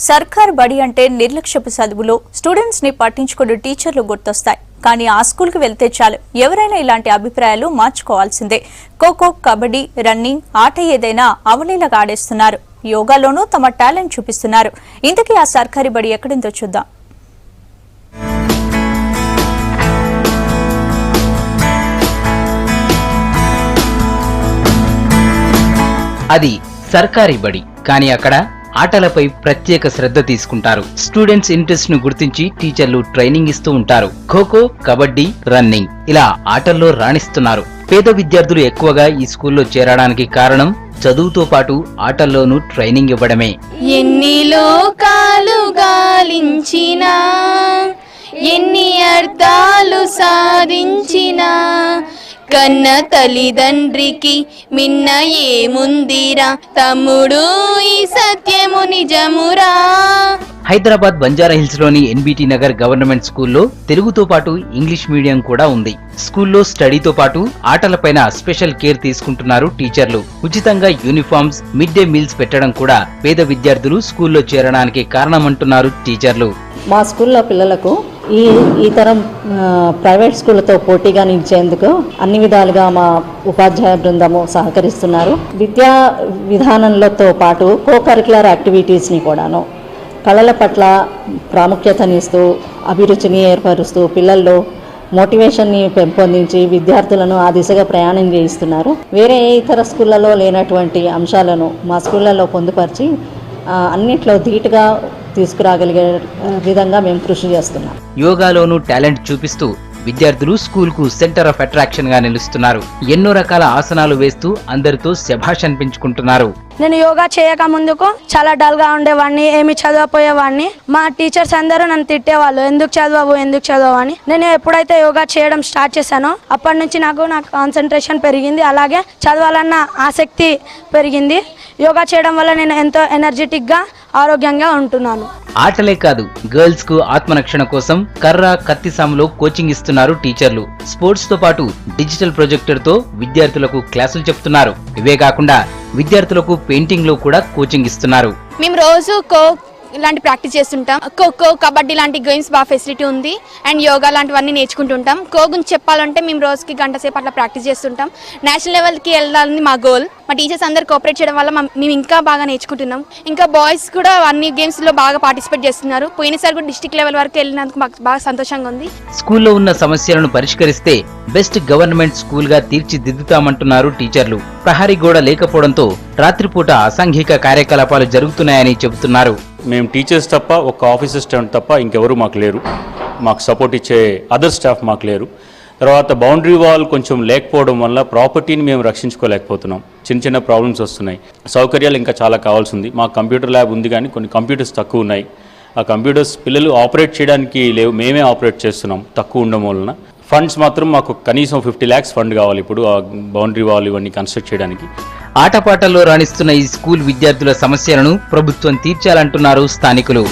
సర్కార్ బడి అంటే నిర్లక్ష్యపు చదువులో స్టూడెంట్స్ ని పట్టించుకునే టీచర్లు గుర్తొస్తాయి. కానీ ఆ స్కూల్ కి వెళ్తే చాలు ఎవరైనా ఇలాంటి అభిప్రాయాలు మార్చుకోవాల్సిందే. ఖోఖో, కబడ్డీ, రన్నింగ్ ఆట ఏదైనా అవలీలగా ఆడేస్తున్నారు. యోగాలోనూ తమ టాలెంట్ చూపిస్తున్నారు. ఇంతకీ ఆ సర్కారీ బడి ఎక్కడిందో చూద్దాం. అది సర్కారీ బడి, కానీ అక్కడ ఆటలపై ప్రత్యేక శ్రద్ధ తీసుకుంటారు. స్టూడెంట్స్ ఇంట్రెస్ట్ ను గుర్తించి టీచర్లు ట్రైనింగ్ ఇస్తూ ఉంటారు. ఖోఖో, కబడ్డీ, రన్నింగ్ ఇలా ఆటల్లో రాణిస్తున్నారు. పేద విద్యార్థులు ఎక్కువగా ఈ స్కూల్లో చేరడానికి కారణం చదువుతో పాటు ఆటల్లోనూ ట్రైనింగ్ ఇవ్వడమే. ఎన్ని లోకాలు గాలించినా, ఎన్ని అర్థాలు సాధించినా, కన్న తల్లిదండ్రికి మిన్న ఏముందిరా తమ్ముడు, ఈ సత్యము నిజమురా. హైదరాబాద్ బంజారాహిల్స్ లోని ఎన్బిటి నగర్ గవర్నమెంట్ స్కూల్లో తెలుగుతో పాటు ఇంగ్లీష్ మీడియం కూడా ఉంది. స్కూల్లో స్టడీతో పాటు ఆటలపైన స్పెషల్ కేర్ తీసుకుంటున్నారు టీచర్లు. ఉచితంగా యూనిఫామ్స్, మిడ్ డే మీల్స్ పెట్టడం కూడా పేద విద్యార్థులు స్కూల్లో చేరడానికి కారణమంటున్నారు టీచర్లు. మా స్కూల్లో పిల్లలకు ఈ తరం ప్రైవేట్ స్కూళ్ళతో పోటీగా నిలిచేందుకు అన్ని విధాలుగా మా ఉపాధ్యాయ బృందము సహకరిస్తున్నారు. విద్యా విధానంలోతో పాటు కో-కరిక్యులర్ యాక్టివిటీస్ని కూడాను కళల పట్ల ప్రాముఖ్యతనిస్తూ అభిరుచిని ఏర్పరుస్తూ పిల్లల్లో మోటివేషన్ని పెంపొందించి విద్యార్థులను ఆ దిశగా ప్రయాణం చేయిస్తున్నారు. వేరే ఇతర స్కూళ్ళలో లేనటువంటి అంశాలను మా స్కూళ్ళలో పొందుపరిచి అన్నిట్లో ధీటుగా తీసుకురాగలిగే విధంగా మేము కృషి చేస్తున్నాం. యోగాలోనూ టాలెంట్ చూపిస్తూ విద్యార్థులు స్కూల్ కు సెంటర్ ఆఫ్ అట్రాక్షన్ గా నిలుస్తున్నారు. ఎన్నో రకాల ఆసనాలు వేస్తూ అందరితో శభాష్ అనిపించుకుంటున్నారు. నేను యోగా చేయక ముందుకు చాలా డల్ గా ఉండేవాడిని, ఏమి చదవపోయేవాడిని. మా టీచర్స్ అందరూ నన్ను తిట్టేవాళ్ళు, ఎందుకు చదవవు అని. నేను ఎప్పుడైతే యోగా చేయడం స్టార్ట్ చేశానో అప్పటి నుంచి నాకు కాన్సన్ట్రేషన్ పెరిగింది, అలాగే చదవాలన్న ఆసక్తి పెరిగింది. యోగా చేయడం వల్ల నేను ఎంతో ఎనర్జెటిక్ గా ఆరోగ్యంగా ఉంటున్నాను. ఆటలే కాదు, గర్ల్స్ కు ఆత్మరక్షణ కోసం కర్ర, కత్తి సాములో కోచింగ్ ఇస్తున్నారు టీచర్లు. స్పోర్ట్స్ తో పాటు డిజిటల్ ప్రొజెక్టర్ తో విద్యార్థులకు క్లాసులు చెప్తున్నారు. ఇవే కాకుండా విద్యార్థులకు పెయింటింగ్ లో కూడా కోచింగ్ ఇస్తున్నారు. మేము రోజు ఇలాంటి ప్రాక్టీస్ చేస్తుంటాం. ఖోఖో, కబడ్డీ లాంటి గేమ్స్ బాగా ఫెసిలిటీ ఉంది. అండ్ యోగా లాంటివన్నీ నేర్చుకుంటుంటాం. ఖో గురించి చెప్పాలంటే మేము రోజుకి గంట సేపు అట్లా ప్రాక్టీస్ చేస్తుంటాం. నేషనల్ లెవెల్కి వెళ్ళాలని మా గోల్. మా టీచర్స్ అందరు కోఆపరేట్ చేయడం వల్ల మేము ఇంకా బాగా నేర్చుకుంటున్నాం. ఇంకా బాయ్స్ కూడా అన్ని గేమ్స్లో బాగా పార్టిసిపేట్ చేస్తున్నారు. పోయినసారి కూడా డిస్ట్రిక్ట్ లెవెల్ వరకు వెళ్ళినందుకు మాకు బాగా సంతోషంగా ఉంది. స్కూల్లో ఉన్న సమస్యలను పరిష్కరిస్తే బెస్ట్ గవర్నమెంట్ స్కూల్ గా తీర్చిదిద్దుతామంటున్నారు టీచర్లు. ప్రహరీ గోడ లేకపోవడంతో రాత్రిపూట అసాంఘిక కార్యకలాపాలు జరుగుతున్నాయని చెబుతున్నారు. మేము టీచర్స్ తప్ప, ఒక ఆఫీసర్ స్టాఫ్ తప్ప ఇంకెవరు మాకు లేరు. మాకు సపోర్ట్ ఇచ్చే అదర్ స్టాఫ్ మాకు లేరు. తర్వాత బౌండరీ వాల్ కొంచెం లేకపోవడం వల్ల ప్రాపర్టీని మేము రక్షించుకోలేకపోతున్నాం. చిన్న ప్రాబ్లమ్స్ వస్తున్నాయి. సౌకర్యాలు ఇంకా చాలా కావాల్సి ఉంది. మాకు కంప్యూటర్ ల్యాబ్ ఉంది, కానీ కొన్ని కంప్యూటర్స్ తక్కువ ఉన్నాయి. ఆ కంప్యూటర్స్ పిల్లలు ఆపరేట్ చేయడానికి లేవు, మేమే ఆపరేట్ చేస్తున్నాం తక్కువ ఉండడం వలన. ఫండ్స్ మాత్రం మాకు కనీసం 50 lakhs ఫండ్ కావాలి ఇప్పుడు ఆ బౌండరీ వాల్ ఇవన్నీ కన్స్ట్రక్ట్ చేయడానికి. ఆటపాటల్లో రాణిస్తున్న ఈ స్కూల్ విద్యార్థుల సమస్యలను ప్రభుత్వం తీర్చాలంటున్నారు స్థానికులు.